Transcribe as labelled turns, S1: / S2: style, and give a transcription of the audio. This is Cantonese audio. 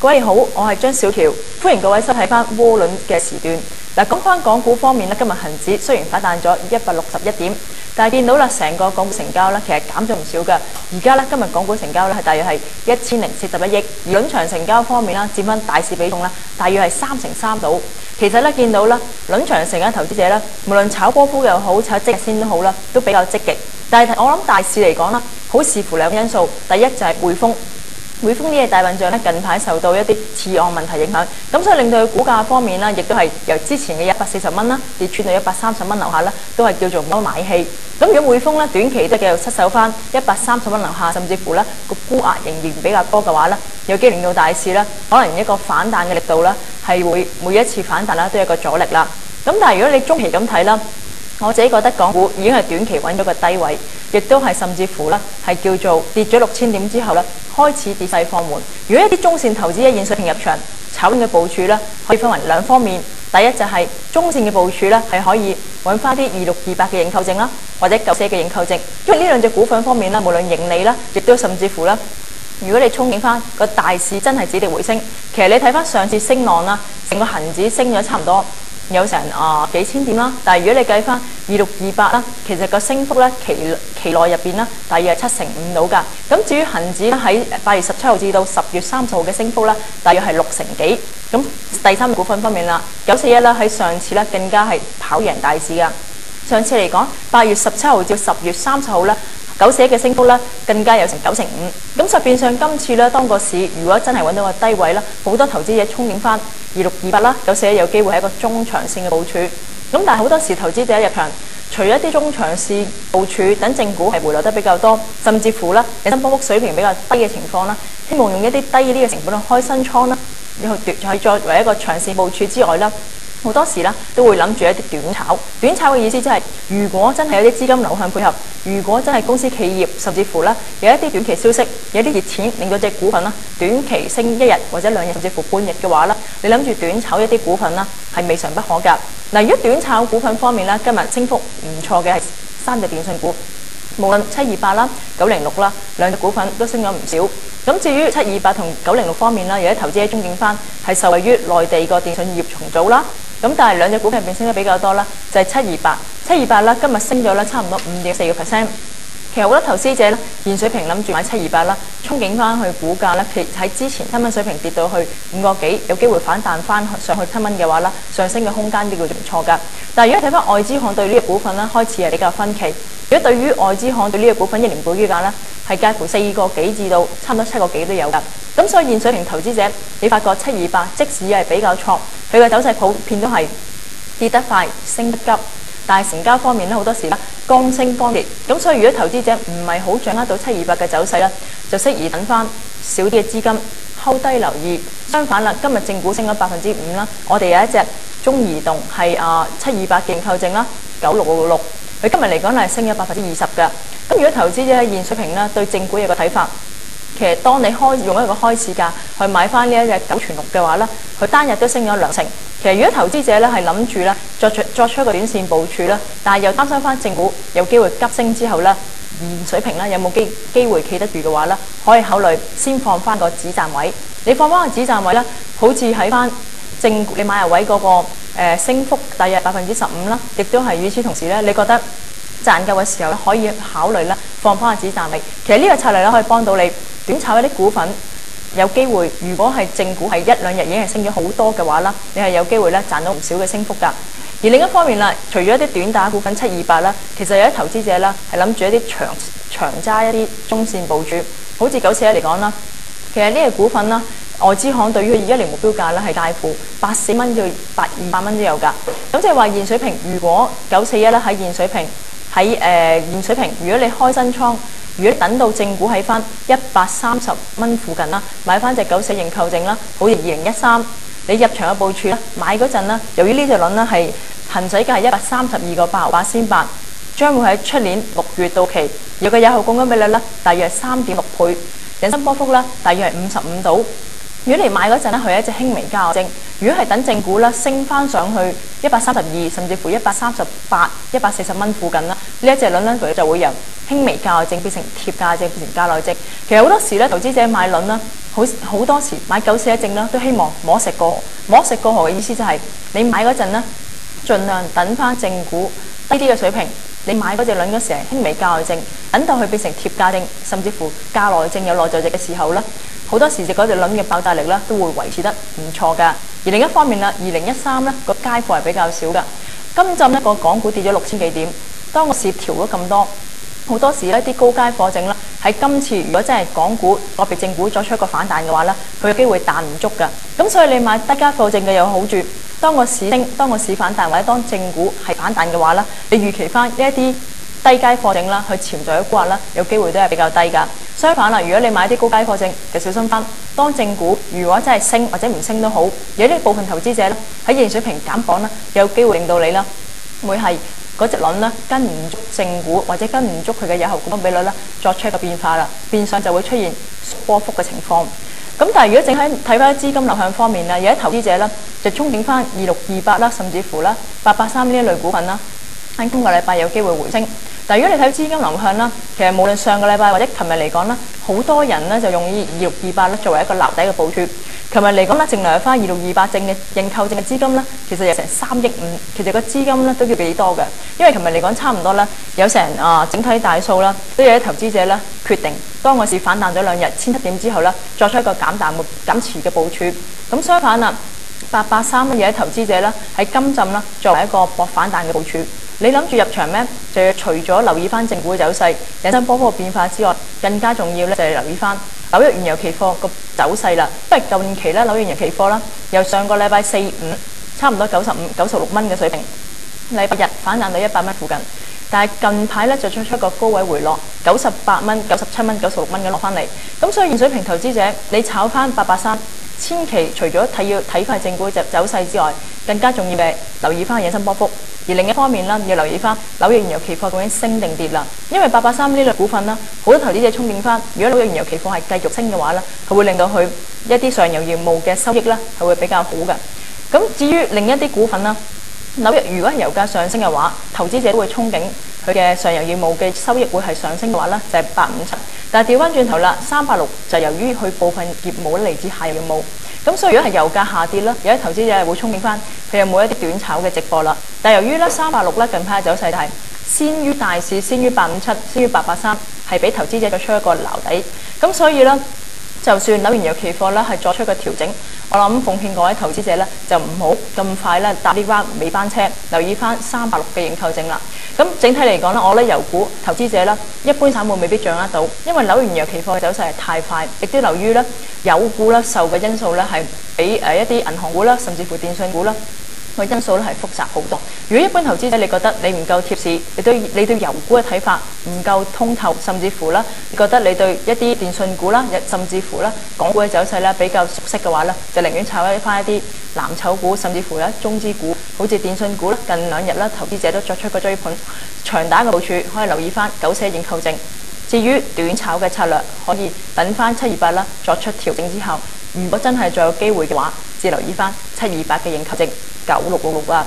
S1: 各位好，我係張小喬，歡迎各位收睇翻窩輪嘅時段。嗱，講翻港股方面咧，今日恒指雖然反彈咗161點，但係見到啦，成個港股成交咧其實減咗唔少㗎。而家咧今日港股成交咧係大約係1041億，而輪場成交方面啦，佔翻大市比重啦，大約係3成3度。其實咧見到啦，輪場成交投資者咧，無論炒波幅又好，炒即日先都好啦，都比較積極。但係我諗大市嚟講啦，好視乎兩個因素，第一就係匯豐。匯豐呢隻大笨象咧，近排受到一啲次按問題影響，咁所以令到佢股價方面啦，亦都係由之前嘅140蚊啦，跌穿到130蚊樓下啦，都係叫做冇買氣。咁如果匯豐咧短期都繼續失守翻130蚊樓下，甚至乎咧個沽壓仍然比較多嘅話咧，有機會令到大市咧可能一個反彈嘅力度咧係會每一次反彈啦都有一個阻力啦。咁但係如果你中期咁睇啦，我自己覺得港股已經係短期揾咗個低位，亦都係甚至乎咧係叫做跌咗6000點之後咧，開始跌勢放緩。如果一啲中線投資者現水平入場炒緊嘅部署咧，可以分為兩方面。第一就係中線嘅部署咧，係可以揾翻啲2628嘅認購證啦，或者941嘅認購證。因為呢兩隻股份方面咧，無論盈利啦，亦都甚至乎咧，如果你憧憬翻個大市真係止跌回升，其實你睇翻上次升浪啦，成個恒指升咗差唔多有成幾千點啦，但係如果你計翻2628啦，其實個升幅咧期內入邊啦，大約係7成5到㗎。咁至於恒指喺8月17號至到10月30號嘅升幅啦，大約係6成幾。咁第三個股份方面啦，941啦喺上次咧更加係跑贏大市㗎。上次嚟講，8月17號至10月30號咧，941嘅升幅咧更加有成9成5。咁就變相今次咧，當個市如果真係揾到個低位啦，好多投資者憧憬翻2628啦，941有機會係一個中長線嘅部署。咁但係好多時投資者入場，除咗一啲中長線部署，等正股係回落得比較多，甚至乎咧引伸波幅水平比較低嘅情況啦，希望用一啲低啲嘅成本去開新倉啦，去作為一個長線部署之外啦。好多時咧都會諗住一啲短炒，短炒嘅意思即係如果真係有啲資金流向配合，如果真係公司企業甚至乎咧有一啲短期消息，有啲熱錢令到隻股份啦短期升1日或者2日甚至乎半日嘅話啦，你諗住短炒一啲股份啦係未嘗不可㗎。嗱，如果短炒股份方面咧，今日升幅唔錯嘅係3隻電信股，無論728啦、906啦，兩隻股份都升咗唔少。咁至於728同906方面啦，有啲投資者憧憬翻係受惠於內地個電信業重組啦。咁但係兩隻股票入邊升得比較多啦，就係728啦，今日升咗啦差唔多5.4%。其實好多投資者咧現水平諗住買728啦，憧憬翻去股價咧，其實喺之前7蚊水平跌到去5個幾，有機會反彈翻上去7蚊嘅話啦，上升嘅空間都叫做唔錯㗎。但係如果睇翻外資行對呢個股份咧，開始係比較分歧。如果對於外資行對呢個股份1年股價咧，係介乎4個幾至到差唔多7個幾都有㗎。咁所以現水平投資者，你發覺728即使係比較錯，佢嘅走勢普遍都係跌得快、升得急，但係成交方面咧好多時咧剛升剛跌。咁所以如果投資者唔係好掌握到728嘅走勢咧，就適宜等翻少啲嘅資金睺低留意。相反啦，今日正股升咗5%啦，我哋有一隻中移動係728認購證啦，9666，佢今日嚟講係升咗20%㗎。咁如果投資者喺現水平咧對正股有個睇法，其實當你用一個開市價去買翻呢一隻9全6嘅話咧，佢單日都升咗2成。其實如果投資者咧係諗住咧作出一個短線部署啦，但係又擔心翻正股有機會急升之後咧，現水平咧有冇機會企得住嘅話咧，可以考慮先放翻個止賺位。你放翻個止賺位咧，好似喺翻正股你買入位嗰個升幅大約15%啦，亦都係與此同時咧，你覺得賺夠嘅時候咧，可以考慮咧放翻個止賺位。其實呢個策略咧可以幫到你短炒一啲股份。有機會，如果係正股係1、2日已經係升咗好多嘅話啦，你係有機會咧賺到唔少嘅升幅㗎。而另一方面啦，除咗一啲短打股份728啦，其實有啲投資者啦係諗住一啲長揸一啲中線部署，好似941嚟講啦，其實呢個股份啦，外資行對於佢1年目標價咧係介乎84蚊到800蚊都有㗎。咁即係話現水平，如果941咧喺現水平，如果你開新倉。如果等到正股喺翻130蚊附近啦，買翻隻941認購證啦，好似2013，你入場嘅部署啦，買嗰陣啦，由於呢隻輪咧係行使價係132個8先8，將會喺出年6月到期，有個有效槓桿比率咧，大約係3.6倍，引伸波幅啦，大約係55度。如果你買嗰陣咧，佢係一隻輕微加證。如果係等正股啦升翻上去132，甚至乎138、140蚊附近啦，呢一隻輪咧佢就會由輕微價證變成貼價證，變成價內證。其實好多時咧，投資者買輪啦，好多時買941證啦，都希望摸石過河。摸石過河嘅意思就係你買嗰陣呢，盡量等翻正股低啲嘅水平。你買嗰隻輪嗰時係輕微價內證，等到佢變成貼價證，甚至乎價內證有內在值嘅時候呢，好多時隻嗰隻輪嘅爆炸力呢都會維持得唔錯㗎。而另一方面啦，2013呢個街貨係比較少㗎。今陣呢個港股跌咗6000幾點，當個市調咗咁多，好多時呢啲高階貨證啦，喺今次如果真係港股個別正股作出一個反彈嘅話呢，佢嘅機會彈唔足㗎。咁所以你買低階貨證嘅有好處。當個市升，當個市反彈或者當正股係反彈嘅話咧，你預期翻呢一啲低階貨證啦，佢潛在嘅沽壓啦，有機會都係比較低㗎。相反啦，如果你買啲高階貨證，就小心翻。當正股如果真係升或者唔升都好，有啲部分投資者咧喺現水平減磅啦，有機會令到你啦會係嗰隻輪咧跟唔足正股或者跟唔足佢嘅有效股比率咧作出一個變化啦，變相就會出現波幅嘅情況。咁但係如果整體睇翻資金流向方面啦，有啲投資者咧就憧憬翻2628啦，甚至乎啦883呢一類股份啦，喺今個禮拜有機會回升。但係如果你睇資金流向啦，其實無論上個禮拜或者琴日嚟講啦，好多人咧就用2628咧作為一個撈底嘅部署。琴日嚟講咧，淨留翻2628證嘅認購證嘅資金咧，其實有成3億5，其實個資金咧都叫幾多嘅，因為琴日嚟講差唔多咧有成整體大數啦，都有啲投資者咧決定當個市反彈咗2日1700點之後咧，作出一個減持嘅部署。咁相反啦，883有啲投資者咧喺今陣啦作為一個搏反彈嘅部署。你諗住入場咩？就要除咗留意翻正股嘅走勢、引伸波幅嘅變化之外，更加重要咧就係留意翻紐約原油期貨個走勢啦。因為近期咧紐約原油期貨啦，由上個禮拜4、5差唔多95、96蚊嘅水平，禮拜日反彈到100蚊附近，但係近排咧就出一個高位回落，98蚊、97蚊、96蚊嘅落翻嚟。咁所以現水平投資者，你炒翻883，千祈除咗要睇翻正股嘅走勢之外，更加重要嘅留意翻引伸波幅。而另一方面啦，要留意翻紐約原油期貨究竟升定跌啦。因為883呢類股份啦，好多投資者憧憬翻，如果紐約原油期貨係繼續升嘅話咧，佢會令到佢一啲上游業務嘅收益咧係會比較好嘅。咁至於另一啲股份啦，紐約如果係油價上升嘅話，投資者都會憧憬佢嘅上游業務嘅收益會係上升嘅話咧，就係857。但係調翻轉頭啦，386就由於佢部分業務嚟自下游業務。咁所以如果係油價下跌啦，有啲投資者係會憧憬翻佢有冇一啲短炒嘅直播啦。但係由於咧386咧近排嘅走勢係先於大市，先於857，先於883，係俾投資者作出一個撈底。咁所以咧，就算紐約原油期貨咧係作出一個調整，我諗奉勸各位投資者咧就唔好咁快咧搭呢班尾班車，留意翻386嘅認購證啦。咁整體嚟講咧，我覺得油股投資者咧一般散戶未必掌握到，因為紐約原油期貨嘅走勢係太快，亦都由於咧油股咧受嘅因素咧係比一啲銀行股啦，甚至乎電信股啦個因素咧係複雜好多。如果一般投資者你覺得你唔夠貼士，你對油股嘅睇法唔夠通透，甚至乎咧你覺得你對一啲電信股啦，甚至乎咧港股嘅走勢咧比較熟悉嘅話咧，就寧願炒翻一啲藍籌股，甚至乎咧中資股，好似電信股啦，近2日啦投資者都作出個追盤，長打嘅部署可以留意翻941認購證。至於短炒嘅策略，可以等翻728啦作出調整之後，如果真係再有機會嘅話，只留意翻728嘅認購證9666啊。